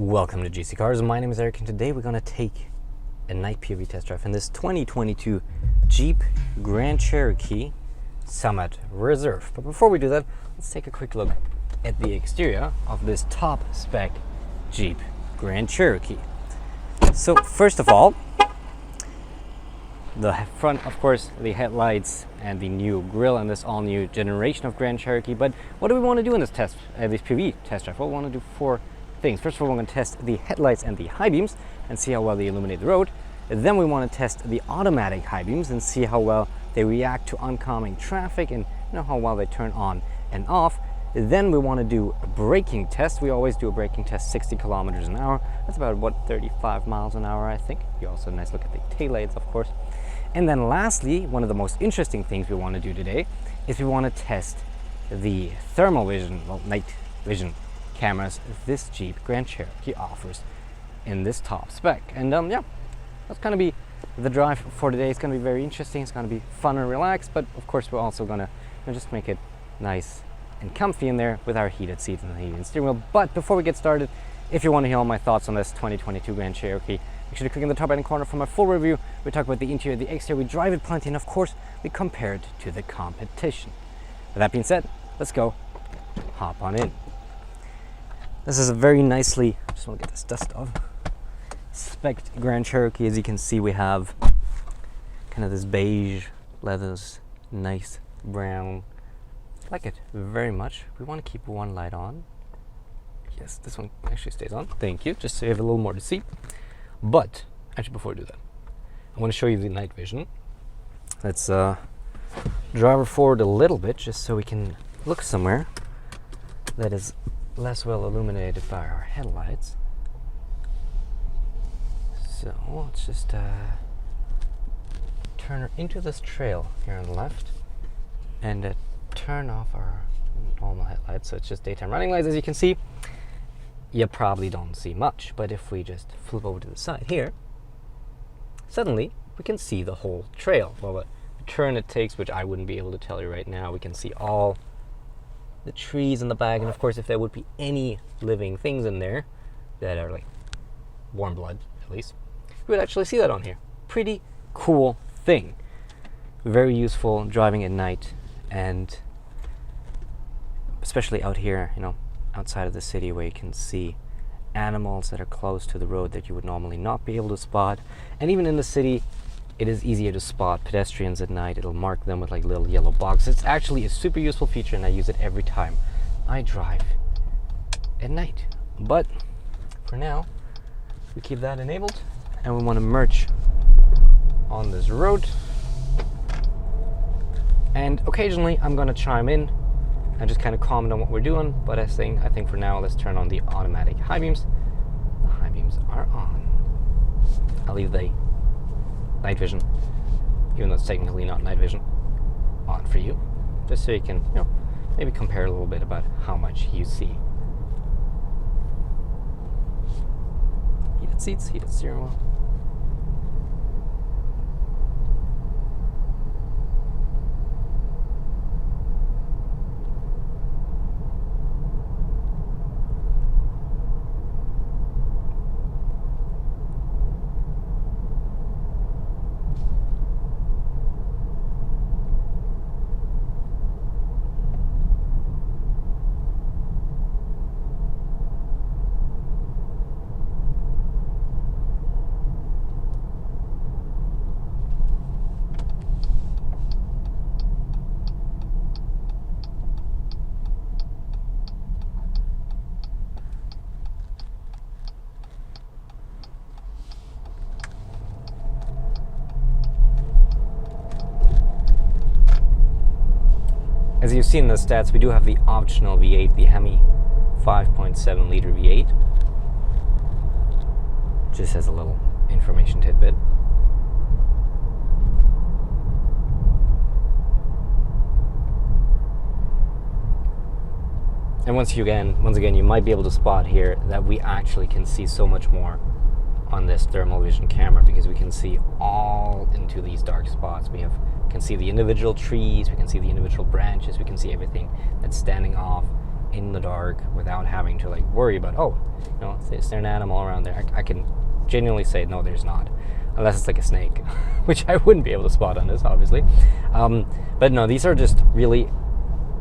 Welcome to GCCars. My name is Eric, and today we're going to take a night POV test drive in this 2022 Jeep Grand Cherokee Summit Reserve. But before we do that, let's take a quick look at the exterior of this top spec Jeep Grand Cherokee. So first of all, the front, of course, the headlights and the new grille and this all new generation of Grand Cherokee. But what do we want to do in this this POV test drive? Well, we want to do four things. First of all, we're going to test the headlights and the high beams and see how well they illuminate the road. And then we want to test the automatic high beams and see how well they react to oncoming traffic and how well they turn on and off. Then we want to do a braking test. We always do a braking test 60 kilometers an hour. That's about, 35 miles an hour, I think. You also nice look at the taillights, of course. And then lastly, one of the most interesting things we want to do today is we want to test the thermal vision, night vision cameras this Jeep Grand Cherokee offers in this top spec. And yeah, that's going to be the drive for today. It's going to be very interesting. It's going to be fun and relaxed, but of course we're also going to just make it nice and comfy in there with our heated seats and the heated steering wheel. But before we get started, if you want to hear all my thoughts on this 2022 Grand Cherokee, make sure to click in the top right corner for my full review. We talk about the interior, the exterior, we drive it plenty, and of course we compare it to the competition. With that being said, let's go hop on in. This is a very nicely, just want to get this dust off, spec'd Grand Cherokee. As you can see, we have kind of this beige leathers, nice brown. I like it very much. We want to keep one light on. Yes, this one actually stays on. Thank you. Just so you have a little more to see. But actually, before we do that, I want to show you the night vision. Let's drive her forward a little bit just so we can look somewhere that is less well illuminated by our headlights. So let's just turn her into this trail here on the left and turn off our normal headlights. So it's just daytime running lights. As you can see, you probably don't see much, but if we just flip over to the side here, suddenly we can see the whole trail. Well, the turn it takes, which I wouldn't be able to tell you right now, we can see all the trees in the back, and of course if there would be any living things in there that are like warm blood, at least, we would actually see that on here. Pretty cool thing. Very useful driving at night, and especially out here, outside of the city where you can see animals that are close to the road that you would normally not be able to spot. And even in the city, it is easier to spot pedestrians at night. It'll mark them with like little yellow boxes. It's actually a super useful feature, and I use it every time I drive at night. But for now, we keep that enabled, and we want to merge on this road. And occasionally I'm going to chime in and just kind of comment on what we're doing, but I think for now, let's turn on the automatic high beams. The high beams are on. I'll leave the night vision, even though it's technically not night vision, on for you, just so you can, maybe compare a little bit about how much you see. Heated seats, heated steering wheel. As you've seen in the stats, we do have the optional V8, the HEMI 5.7 liter V8. Just as a little information tidbit. And once again, you might be able to spot here that we actually can see so much more on this thermal vision camera, because we can see all into these dark spots. We can see the individual trees, we can see the individual branches, we can see everything that's standing off in the dark without having to like worry about, oh, you know, is there an animal around there? I can genuinely say no, there's not, unless it's like a snake, which I wouldn't be able to spot on this, obviously. But no, these are just really,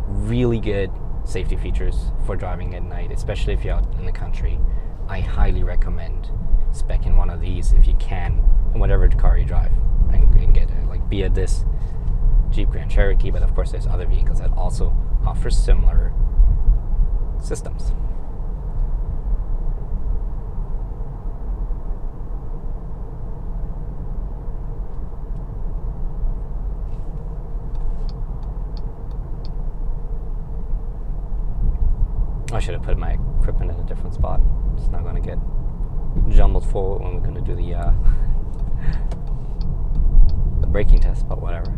really good safety features for driving at night, especially if you're out in the country. I highly recommend speccing one of these if you can, in whatever car you drive, and get it. Like, be it this Jeep Grand Cherokee, but of course there's other vehicles that also offer similar systems. I should have put my equipment in a different spot. It's not going to get jumbled full when we're going to do the braking test, but whatever.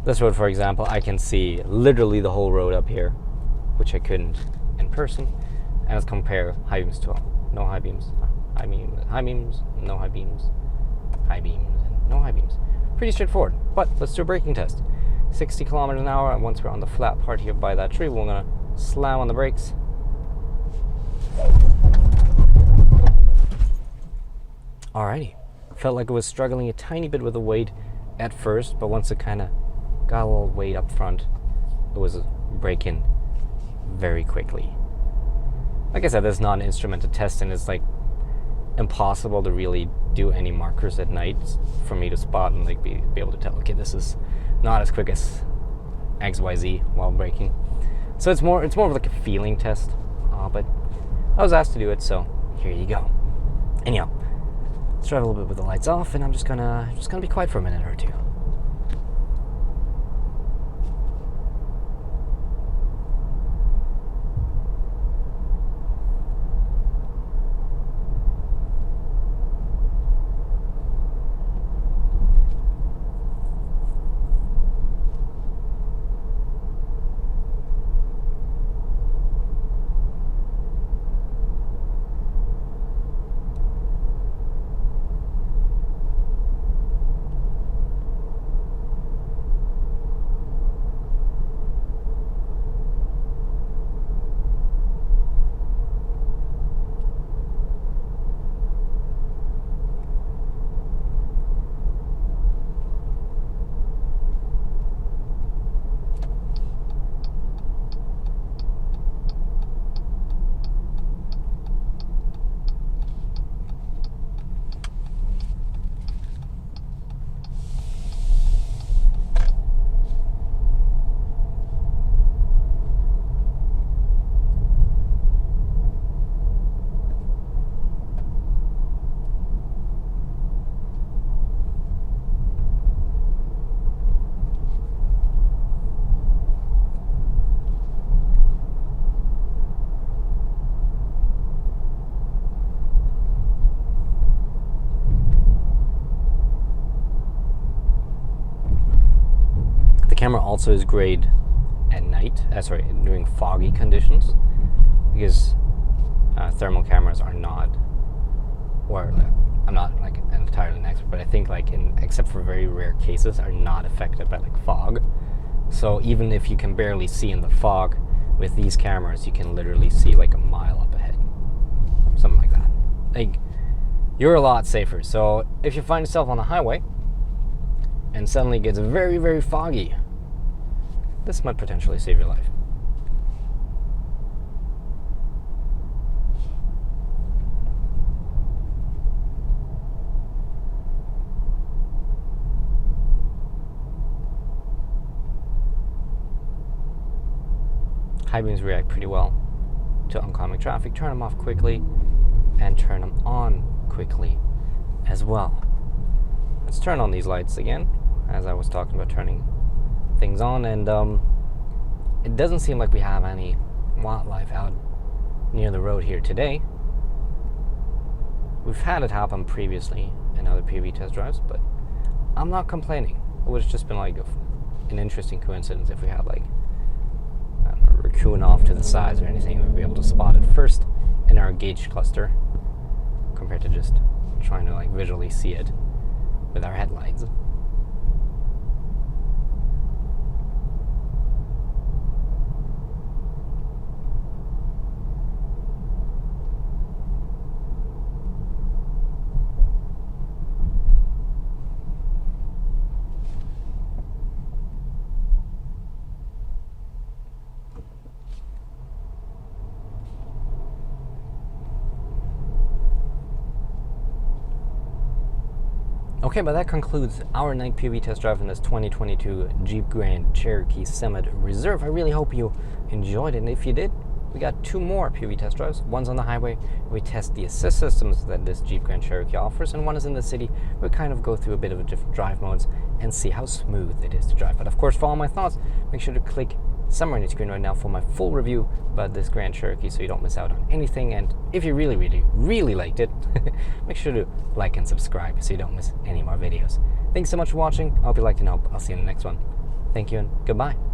This road, for example, I can see literally the whole road up here, which I couldn't in person. And let's compare high beams to no high beams, high beams, no high beams, high beams, and no high beams. Pretty straightforward, but let's do a braking test. 60 kilometers an hour, and once we're on the flat part here by that tree, we're gonna slam on the brakes. Alrighty, felt like it was struggling a tiny bit with the weight at first, but once it kind of got a little weight up front, it was braking very quickly. Like I said, this is not an instrument to test, and it's like impossible to really do any markers at night for me to spot and like be able to tell, okay, this is not as quick as XYZ while braking. So it's more of like a feeling test, but I was asked to do it, so here you go. Anyhow, let's drive a little bit with the lights off, and I'm just gonna be quiet for a minute or two. Camera also is great at night, during foggy conditions, because thermal cameras are not, or I'm not like entirely an expert, but I think like except for very rare cases, are not affected by like fog. So even if you can barely see in the fog, with these cameras you can literally see like a mile up ahead, something like that. Like, you're a lot safer. So if you find yourself on the highway and suddenly it gets very, very foggy, this might potentially save your life. High beams react pretty well to oncoming traffic. Turn them off quickly and turn them on quickly as well. Let's turn on these lights again, as I was talking about turning things on, and it doesn't seem like we have any wildlife out near the road here today. We've had it happen previously in other POV test drives, but I'm not complaining. It would have just been like an interesting coincidence if we had like, I don't know, a raccoon off to the sides or anything. We'd be able to spot it first in our gauge cluster compared to just trying to like visually see it with our headlights. Okay, but that concludes our night POV test drive in this 2022 Jeep Grand Cherokee Summit Reserve. I really hope you enjoyed it, and if you did, we got 2 more POV test drives. One's on the highway, where we test the assist systems that this Jeep Grand Cherokee offers, and one is in the city, where we kind of go through a bit of a different drive modes and see how smooth it is to drive. But of course, for all my thoughts, make sure to click somewhere on your screen right now for my full review about this Grand Cherokee so you don't miss out on anything. And if you really liked it, make sure to like and subscribe so you don't miss any more videos. Thanks so much for watching. I hope you liked and hope I'll see you in the next one. Thank you and goodbye.